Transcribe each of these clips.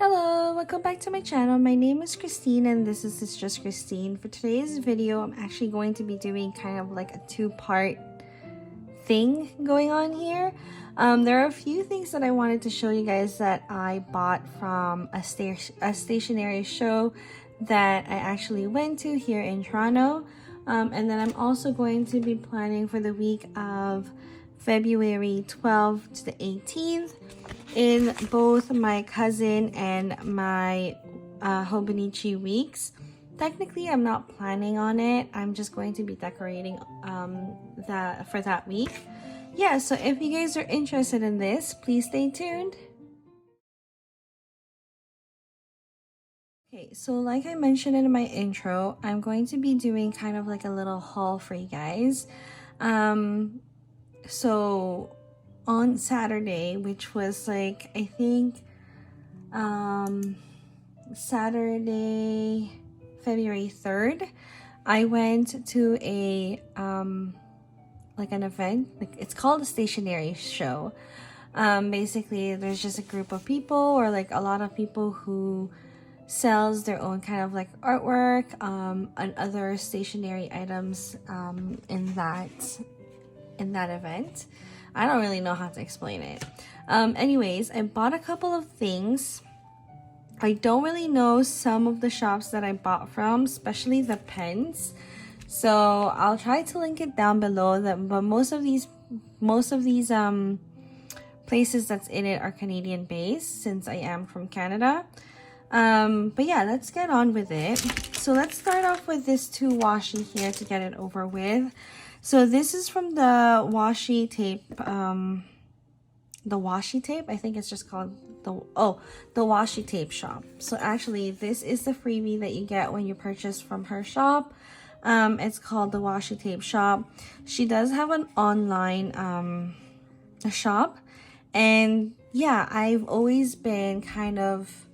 Hello, welcome back to my channel. My name is Christine and this is It's Just Christine. For today's video, I'm actually going to be doing kind of like a two-part thing going on here. There are a few things that I wanted to show you guys that I bought from a stationery show that I actually went to here in Toronto. And then I'm also going to be planning for the week of February 12th to the 18th in both my cousin and my Hobonichi weeks. Technically, I'm not planning on it. I'm just going to be decorating for that week. Yeah, so if you guys are interested in this, please stay tuned. Okay, so like I mentioned in my intro, I'm going to be doing kind of like a little haul for you guys. So on Saturday, which was like, I think, Saturday, February 3rd, I went to a, like an event, like it's called a stationery show. Basically, there's just a group of people or like a lot of people who sells their own kind of like artwork, and other stationery items, in that event. I don't really know how to explain it. Anyways, I bought a couple of things. I don't really know some of the shops that I bought from, especially the pens. So I'll try to link it down below. But most of these places that's in it are Canadian based, since I am from Canada. But yeah, let's get on with it. So let's start off with this two washi here to get it over with. So this is from the washi tape, I think it's just called the washi tape shop. So actually, this is the freebie that you get when you purchase from her shop. It's called the washi tape shop. She does have an online shop, and yeah, I've always been kind of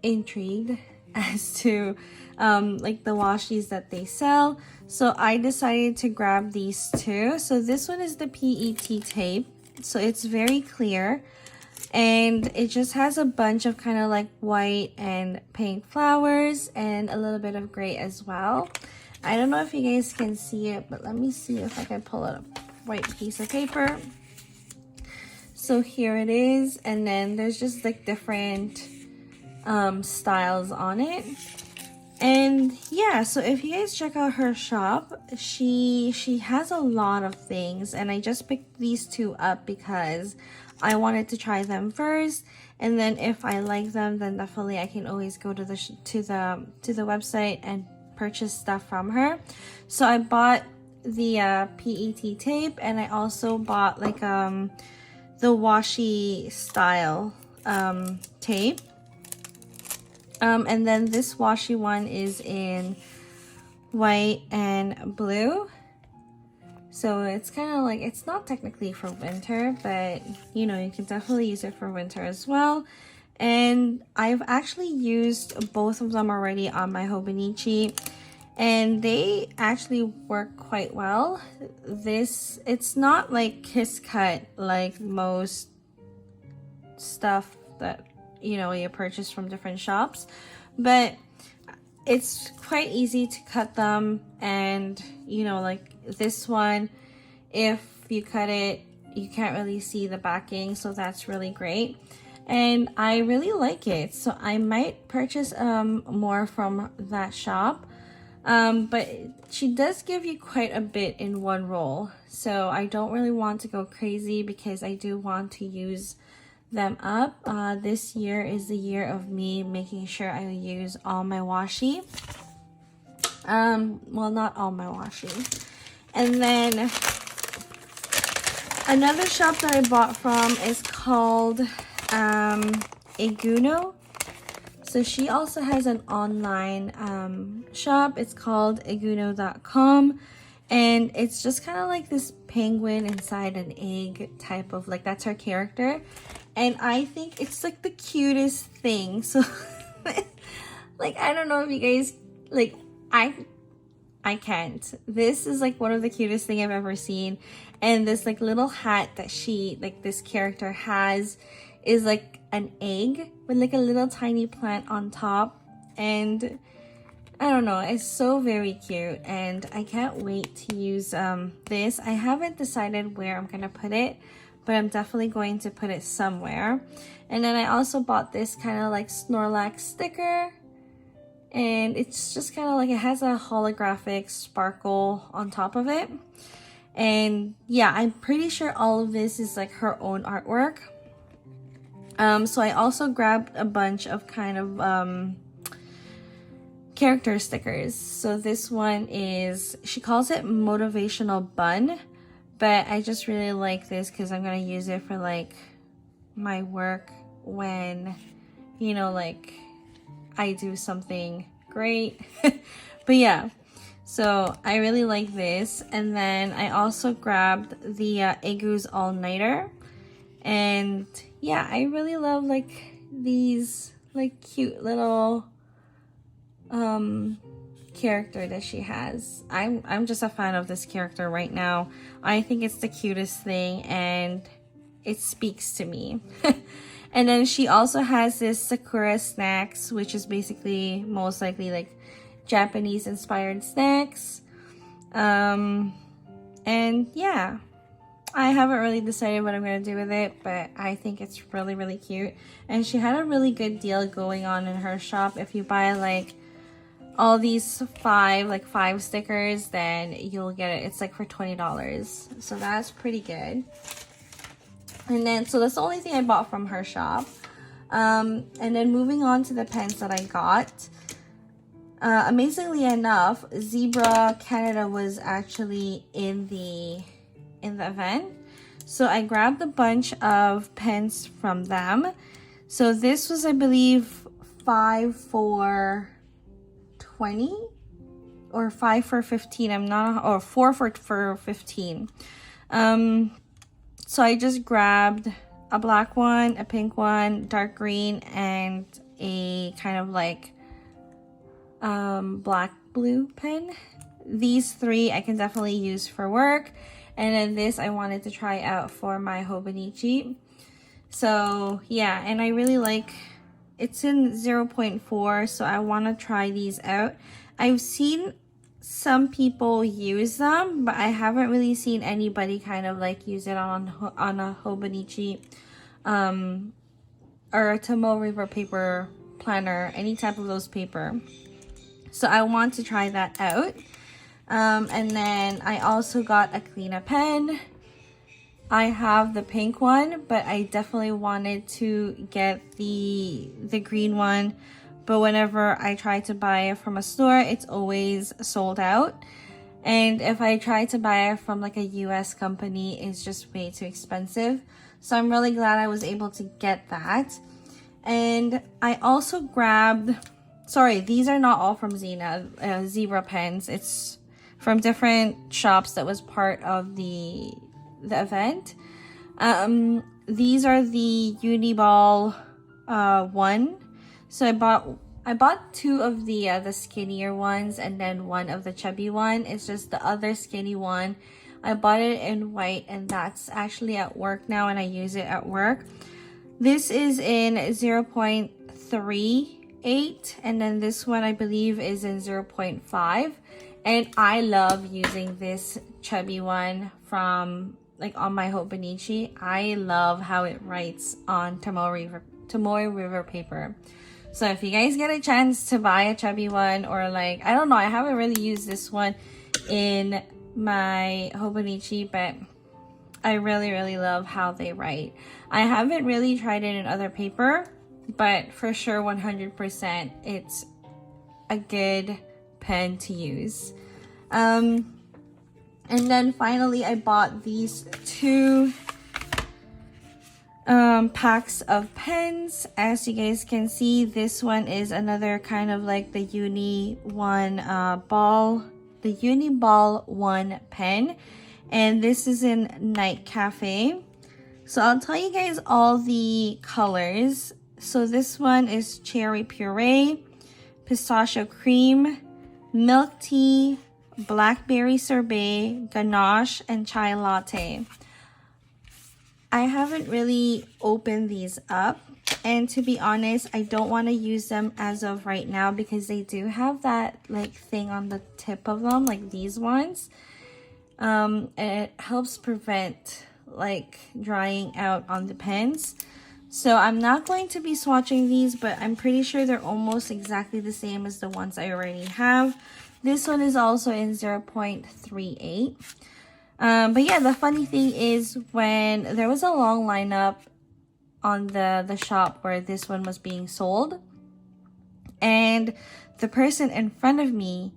intrigued as to like the washis that they sell. So I decided to grab these two. So this one is the PET tape. So it's very clear and it just has a bunch of kind of like white and pink flowers and a little bit of gray as well. I don't know if you guys can see it, but let me see if I can pull out a white piece of paper. So here it is, and then there's just like different styles on it. And yeah, so if you guys check out her shop, she has a lot of things, and I just picked these two up because I wanted to try them first, and then if I like them, then definitely I can always go to the website and purchase stuff from her. So I bought the PET tape, and I also bought like the washi style tape. And then this washi one is in white and blue. So it's kind of like, it's not technically for winter, but you know, you can definitely use it for winter as well. And I've actually used both of them already on my Hobonichi, and they actually work quite well. It's not like kiss cut like most stuff that you know you purchase from different shops, but it's quite easy to cut them. And you know, like this one, if you cut it, you can't really see the backing, so that's really great, and I really like it. So I might purchase more from that shop, but she does give you quite a bit in one roll, so I don't really want to go crazy because I do want to use them up. This year is the year of me making sure I use all my washi. Well, not all my washi. And then another shop that I bought from is called Iguno. So she also has an online shop. It's called iguno.com, and it's just kind of like this penguin inside an egg type of, like, that's her character. And I think it's like the cutest thing. So like, I don't know if you guys, like, I can't. This is like one of the cutest thing I've ever seen. And this like little hat that this character has is like an egg with like a little tiny plant on top, and I don't know, it's so very cute, and I can't wait to use this. I haven't decided where I'm gonna put it, but I'm definitely going to put it somewhere. And then I also bought this kind of like Snorlax sticker, and it's just kind of like, it has a holographic sparkle on top of it. And yeah, I'm pretty sure all of this is like her own artwork. So I also grabbed a bunch of kind of character stickers. So this one is, she calls it motivational bun, but I just really like this because I'm gonna use it for like my work when, you know, like I do something great. But yeah, so I really like this. And then I also grabbed the Egu's all-nighter, and yeah, I really love like these like cute little character that she has. I'm just a fan of this character right now. I think it's the cutest thing, and it speaks to me. And then she also has this Sakura snacks, which is basically most likely like Japanese inspired snacks. And yeah, I haven't really decided what I'm going to do with it, but I think it's really, really cute. And she had a really good deal going on in her shop. If you buy like all these five stickers, then you'll get it. It's like for $20. So that's pretty good. And then, so that's the only thing I bought from her shop. And then moving on to the pens that I got. Amazingly enough, Zebra Canada was actually in the event. So I grabbed a bunch of pens from them. So this was, I believe, 5 for $20 or 5 for $15. I'm not, or 4 for $15. So I just grabbed a black one, a pink one, dark green, and a kind of like black blue pen. These three I can definitely use for work, and then this I wanted to try out for my Hobonichi. So yeah, and I really like, it's in 0.4, so I want to try these out. I've seen some people use them, but I haven't really seen anybody kind of like use it on a Hobonichi or a Tomoe River paper planner, any type of those paper. So I want to try that out. And then I also got a cleanup pen. I have the pink one, but I definitely wanted to get the green one. But whenever I try to buy it from a store, it's always sold out. And if I try to buy it from like a US company, it's just way too expensive. So I'm really glad I was able to get that. And I also grabbed, sorry, these are not all from Zebra pens. It's from different shops that was part of the event. These are the Uniball one. So I bought 2 of the skinnier ones, and then 1 of the chubby one. It's just the other skinny one. I bought it in white, and that's actually at work now, and I use it at work. This is in 0.38, and then this one I believe is in 0.5. And I love using this chubby one from like on my Hobonichi. I love how it writes on Tomoe River paper. So if you guys get a chance to buy a chubby one, or like, I don't know, I haven't really used this one in my Hobonichi, but I really, really love how they write. I haven't really tried it in other paper, but for sure 100% it's a good pen to use. And then finally I bought these 2 packs of pens. As you guys can see, this one is another kind of like the Uniball 1 pen, and this is in Night Cafe. So I'll tell you guys all the colors. So this one is cherry puree, pistachio cream, milk tea, blackberry sorbet, ganache, and chai latte. I haven't really opened these up, And to be honest, I don't want to use them as of right now because they do have that like thing on the tip of them, like these ones. And it helps prevent like drying out on the pens. So I'm not going to be swatching these, but I'm pretty sure they're almost exactly the same as the ones I already have. This one is also in 0.38. But yeah, the funny thing is when there was a long lineup on the shop where this one was being sold, and the person in front of me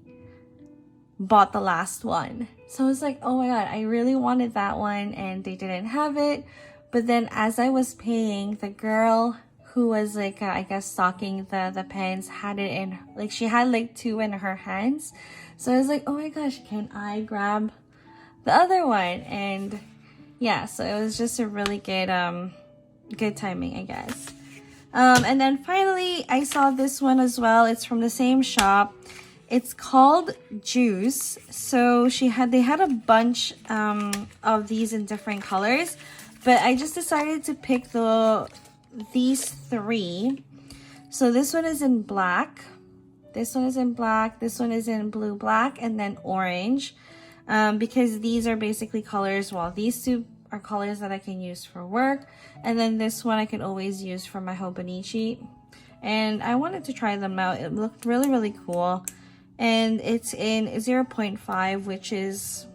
bought the last one. So I was like, oh my god, I really wanted that one and they didn't have it. But then as I was paying, the girl who was like, I guess stocking the pens had it in, like she had like 2 in her hands. So I was like, oh my gosh, can I grab the other one? And yeah, so it was just a really good timing, I guess. And then finally, I saw this one as well. It's from the same shop. It's called Juice. So they had a bunch of these in different colors, but I just decided to pick these 3. So this one is in black. This one is in black. This one is in blue, black, and then orange. Because these are basically colors. Well, these 2 are colors that I can use for work, and then this one I can always use for my Hobonichi. And I wanted to try them out. It looked really, really cool. And it's in 0.5, which is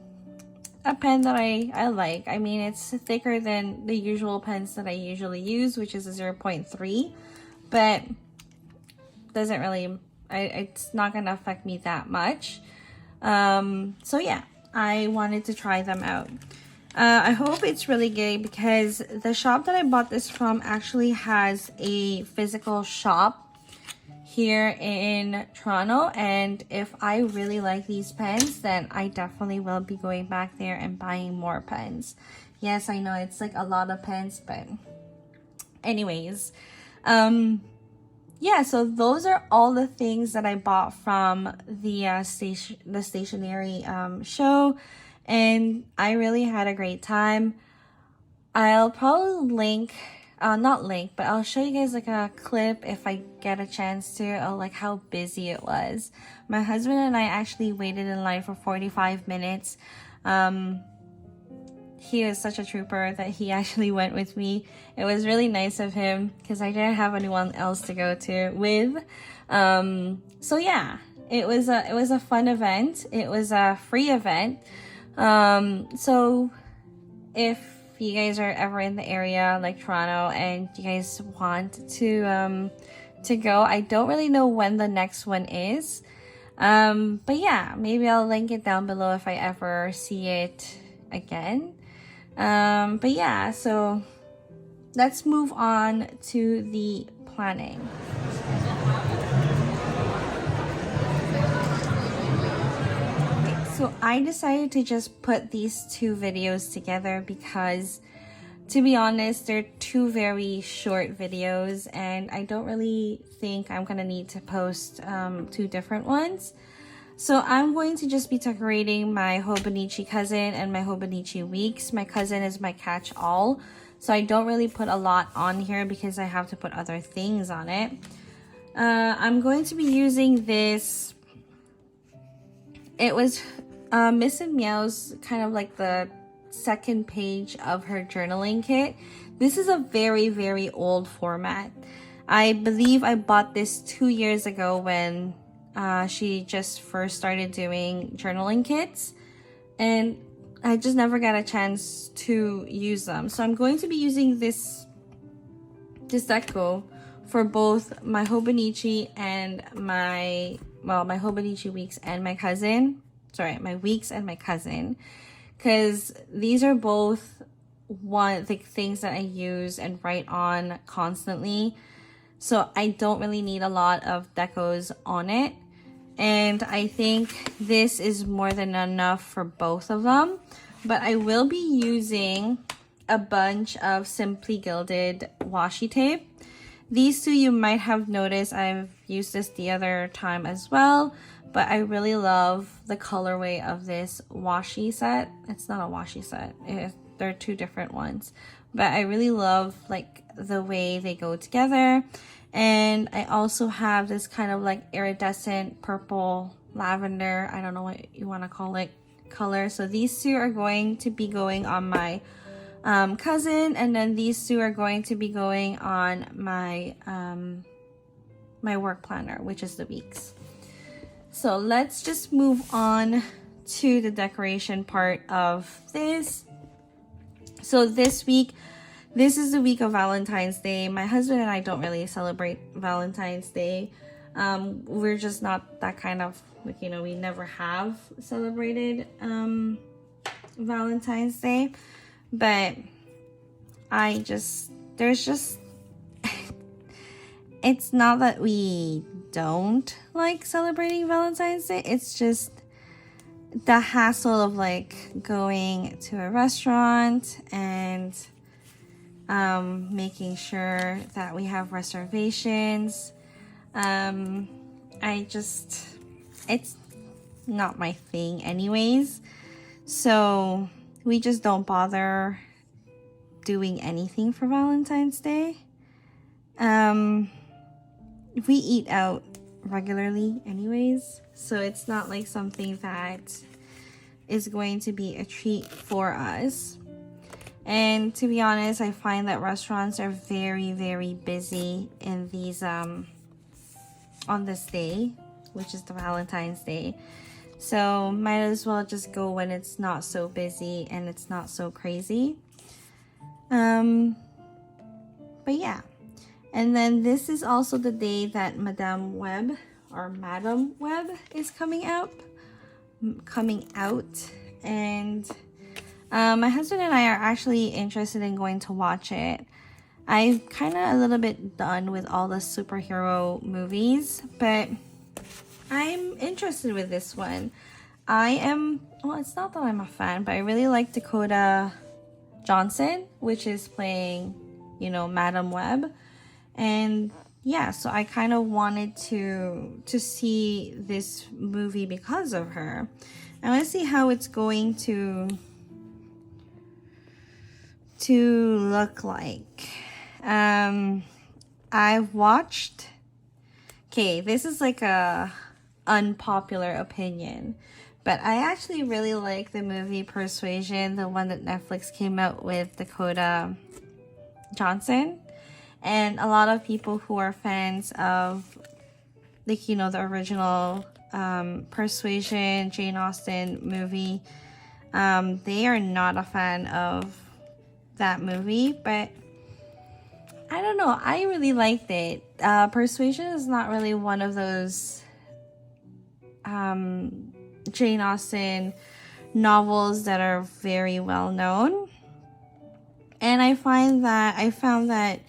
a pen that I like. I mean, it's thicker than the usual pens that I usually use, which is a 0.3, but doesn't really, it's not gonna affect me that much. So yeah, I wanted to try them out. I hope it's really good because the shop that I bought this from actually has a physical shop here in Toronto, and if I really like these pens, then I definitely will be going back there and buying more pens. Yes, I know it's like a lot of pens, but anyways, yeah, so those are all the things that I bought from the stationery show, and I really had a great time. I'll probably link, not link, but I'll show you guys like a clip if I get a chance to, of like how busy it was. My husband and I actually waited in line for 45 minutes. He was such a trooper that he actually went with me. It was really nice of him because I didn't have anyone else to go to with. So yeah, it was a fun event. It was a free event. So if you guys are ever in the area like Toronto and you guys want to go, I don't really know when the next one is. But yeah, maybe I'll link it down below if I ever see it again. But yeah, so let's move on to the planning. So I decided to just put these 2 videos together because, to be honest, they're 2 very short videos and I don't really think I'm gonna need to post 2 different ones. So I'm going to just be decorating my Hobonichi cousin and my Hobonichi weeks. My cousin is my catch-all, so I don't really put a lot on here because I have to put other things on it. I'm going to be using this. It was Miss and Meow's kind of like the second page of her journaling kit. This is a very, very old format. I believe I bought this 2 years ago when she just first started doing journaling kits, and I just never got a chance to use them. So I'm going to be using this deco for both my Hobonichi and my Hobonichi weeks and my cousin. Sorry, my weeks and my cousin, because these are both the things that I use and write on constantly. So I don't really need a lot of decos on it. And I think this is more than enough for both of them. But I will be using a bunch of Simply Gilded washi tape. These 2 you might have noticed I've used this the other time as well. But I really love the colorway of this washi set. It's not a washi set. They're two different ones. But I really love like the way they go together. And I also have this kind of like iridescent purple lavender, I don't know what you want to call it, color. So these two are going to be going on my cousin, and then these two are going to be going on my my work planner, which is the weeks. So let's just move on to the decoration part of this. So this week, this is the week of Valentine's Day. My husband and I don't really celebrate Valentine's Day. We're just not that kind of, like, you know, we never have celebrated Valentine's Day. But there's just, it's not that we don't like celebrating Valentine's Day. It's just the hassle of like going to a restaurant and making sure that we have reservations. It's not my thing anyways. So we just don't bother doing anything for Valentine's Day. We eat out regularly anyways, so it's not like something that is going to be a treat for us. And to be honest, I find that restaurants are very, very busy in these on this day, which is the Valentine's Day. So might as well just go when it's not so busy and it's not so crazy. But yeah. And then this is also the day that Madame Web is coming out. And my husband and I are actually interested in going to watch it. I'm kind of a little bit done with all the superhero movies, but I'm interested with this one. Well, it's not that I'm a fan, but I really like Dakota Johnson, which is playing, you know, Madame Web. And yeah, so I kind of wanted to see this movie because of her. I want to see how it's going to look like. I've watched, okay, this is like a unpopular opinion, but I actually really like the movie Persuasion, the one that Netflix came out with Dakota Johnson. And a lot of people who are fans of, like, you know, the original Persuasion, Jane Austen movie, they are not a fan of that movie, but I don't know, I really liked it. Persuasion is not really one of those Jane Austen novels that are very well known. And I found that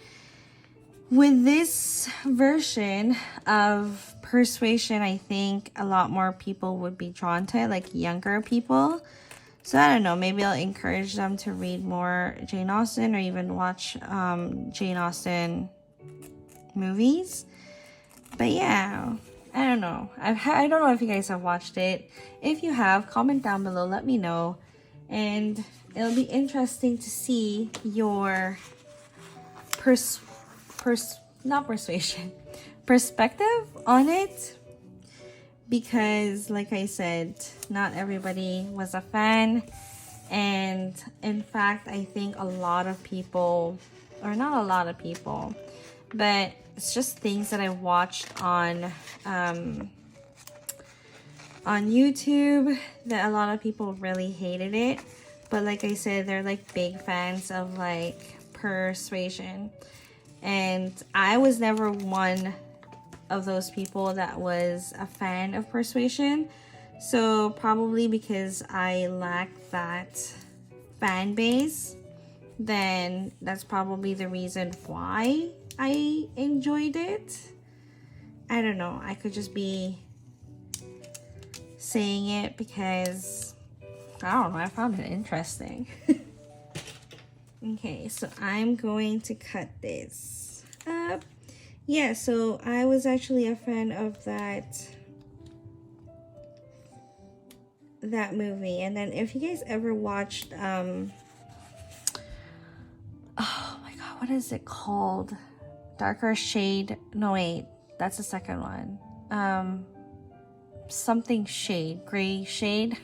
with this version of Persuasion, I think a lot more people would be drawn to it, like younger people. So I don't know, maybe I'll encourage them to read more Jane Austen or even watch Jane Austen movies. But yeah, I don't know. I don't know if you guys have watched it. If you have, comment down below, let me know. And it'll be interesting to see your perspective on it, because like I said, not everybody was a fan. And in fact, I think a lot of people, or not a lot of people, but it's just things that I watched on YouTube that a lot of people really hated it. But like I said, they're like big fans of like Persuasion. And I was never one of those people that was a fan of Persuasion. So probably because I lack that fan base, then that's probably the reason why I enjoyed it. I don't know. I could just be saying it because, I don't know, I found it interesting. Okay, so I'm going to cut this up. Yeah, so I was actually a fan of that movie. And then if you guys ever watched what is it called? Darker shade. No, wait, that's the second one. Something shade, gray shade.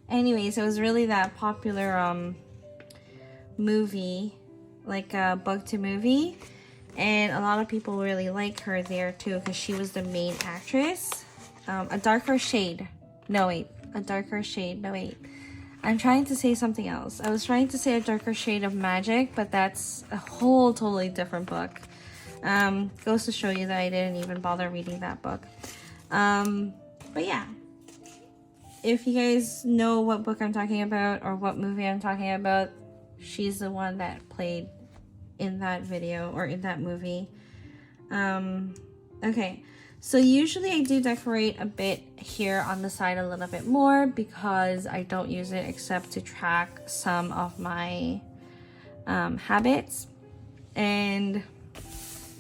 Anyways, it was really that popular movie, like a book to movie, and a lot of people really like her there too because she was the main actress. A darker shade. No, wait, a darker shade. No, wait. I'm trying to say something else. I was trying to say A Darker Shade of Magic, but that's a whole totally different book. Goes to show you that I didn't even bother reading that book. But yeah, if you guys know what book I'm talking about or what movie I'm talking about, she's the one that played in that video or in that movie. Okay. So usually I do decorate a bit here on the side a little bit more because I don't use it except to track some of my habits. And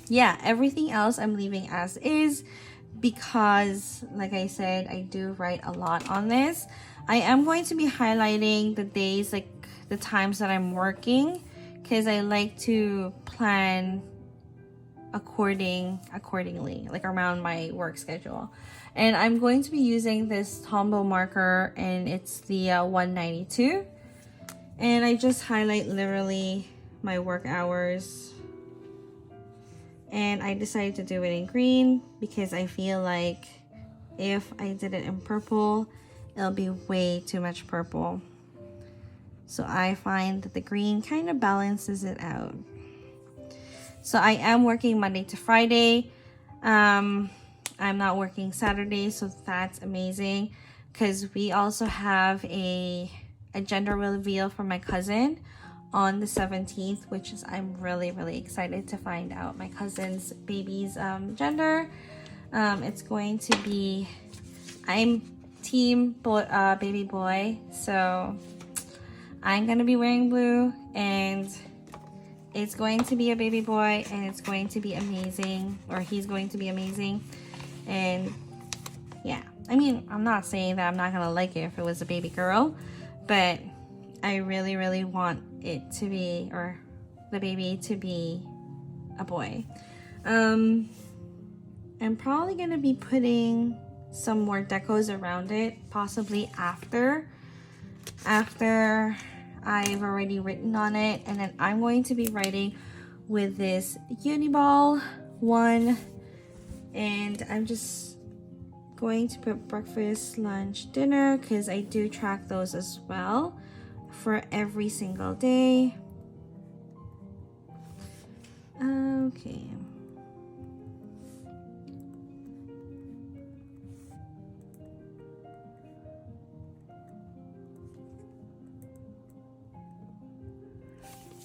yeah, everything else I'm leaving as is because, like I said, I do write a lot on this. I am going to be highlighting the days, like the times that I'm working, because I like to plan accordingly, like around my work schedule. And I'm going to be using this Tombow marker, and it's the 192, and I just highlight literally my work hours. And I decided to do it in green because I feel like if I did it in purple, it'll be way too much purple. So I find that the green kind of balances it out. So I am working Monday to Friday. I'm not working Saturday, so that's amazing because we also have a gender reveal for my cousin on the 17th, which is I'm really excited to find out my cousin's baby's gender. It's going to be, I'm team boy, baby boy, so I'm gonna be wearing blue, and it's going to be a baby boy, and it's going to be amazing, or he's going to be amazing. And yeah, I mean, I'm not saying that I'm not gonna like it if it was a baby girl, but I really want it to be, or the baby to be, a boy. I'm probably gonna be putting some more decos around it, possibly after I've already written on it. And then I'm going to be writing with this Uniball one, and I'm just going to put breakfast, lunch, dinner, because I do track those as well for every single day. Okay.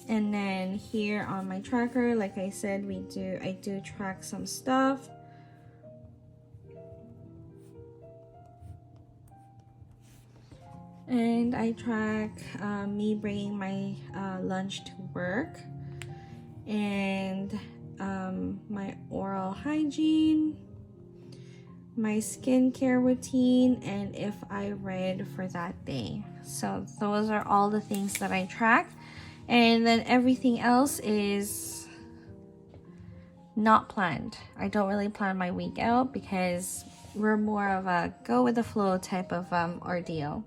And then here on my tracker, like I said, I do track some stuff. And I track me bringing my lunch to work, and my oral hygiene, my skincare routine, and if I read for that day. So those are all the things that I track. And then everything else is not planned. I don't really plan my week out because we're more of a go with the flow type of ordeal.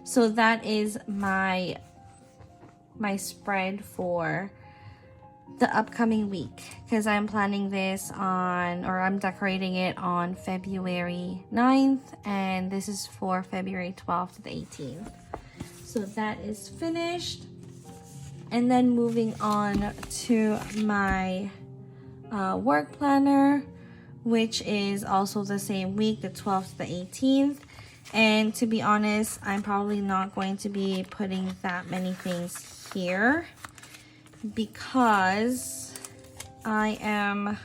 So that is my spread for the upcoming week, because I'm planning this on, or I'm decorating it on February 9th, and this is for February 12th to the 18th. So that is finished. And then moving on to my work planner, which is also the same week, the 12th to the 18th. And to be honest, I'm probably not going to be putting that many things here because I am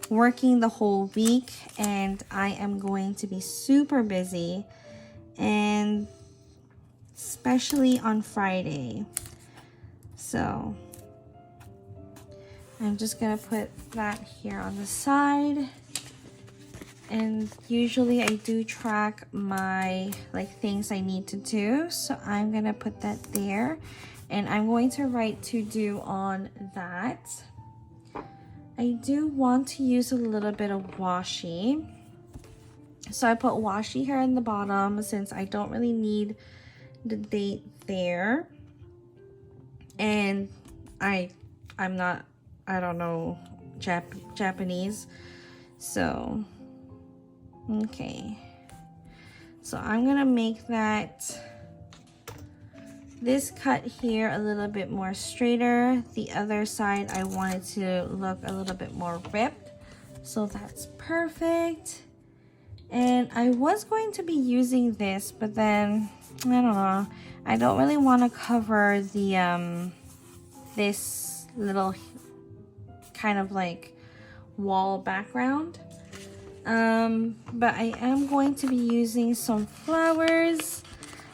working the whole week and I am going to be super busy, and especially on Friday. So I'm just gonna put that here on the side. And usually I do track my things I need to do, so I'm gonna put that there. and I'm going to write to do on that. I do want to use a little bit of washi. So I put washi here in the bottom since I don't really need the date there. And I don't know Japanese. So, okay. So I'm gonna make this cut here a little bit more straighter. The other side I wanted to look a little bit more ripped. So that's perfect. And I was going to be using this, but then I don't know. I don't really want to cover the this little kind of like wall background. But I am going to be using some flowers.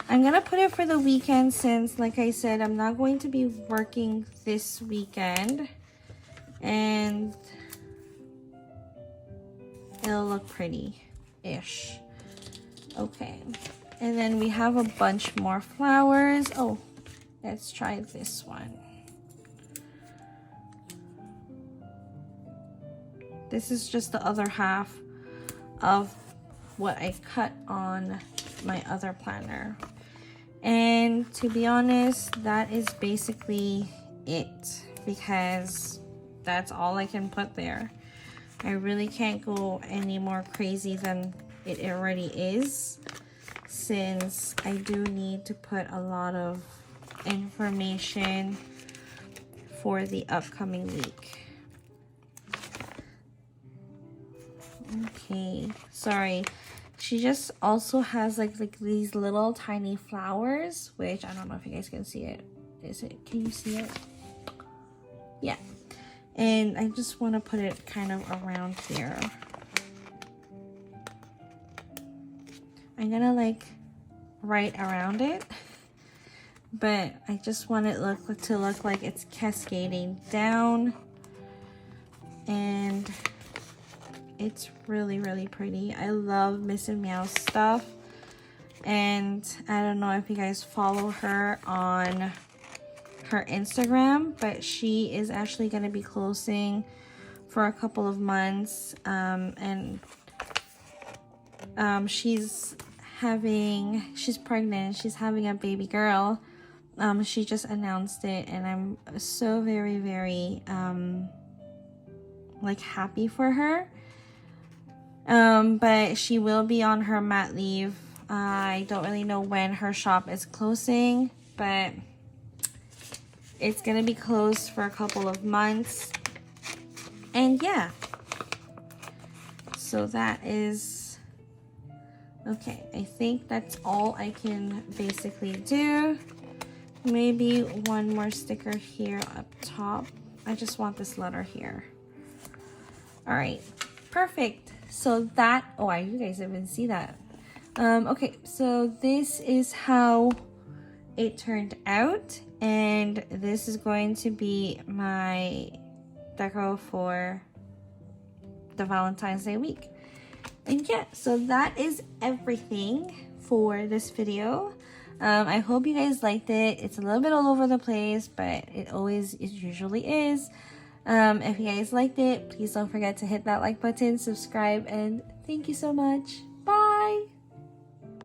I'm gonna put it for the weekend since, like I said, I'm not going to be working this weekend, and it'll look pretty-ish. Okay, and then we have a bunch more flowers. Oh, let's try this one. This is just the other half of what I cut on my other planner. And to be honest, that is basically it, because that's all I can put there. I really can't go any more crazy than it already is, since I do need to put a lot of information for the upcoming week. Okay, sorry. She just also has like these little tiny flowers, which I don't know if you guys can see it. Can you see it? Yeah. And I just want to put it kind of around here. I'm gonna like write around it, but I just want it to look like it's cascading down, and it's really, really pretty. I love Miss and Meow stuff. And I don't know if you guys follow her on her Instagram, but she is actually going to be closing for a couple of months. She's pregnant. She's having a baby girl. She just announced it, and I'm so very, very like happy for her. But she will be on her mat leave. I don't really know when her shop is closing, but it's gonna be closed for a couple of months. And yeah, so that is okay. I think that's all I can basically do. Maybe one more sticker here up top. I just want this letter here. All right, perfect. So that, oh, you guys didn't see that. Okay, so this is how it turned out, and this is going to be my deco for the Valentine's Day week. And yeah, so that is everything for this video. I hope you guys liked it. It's a little bit all over the place, but it usually is. If you guys liked it, please don't forget to hit that like button, subscribe, and thank you so much. Bye!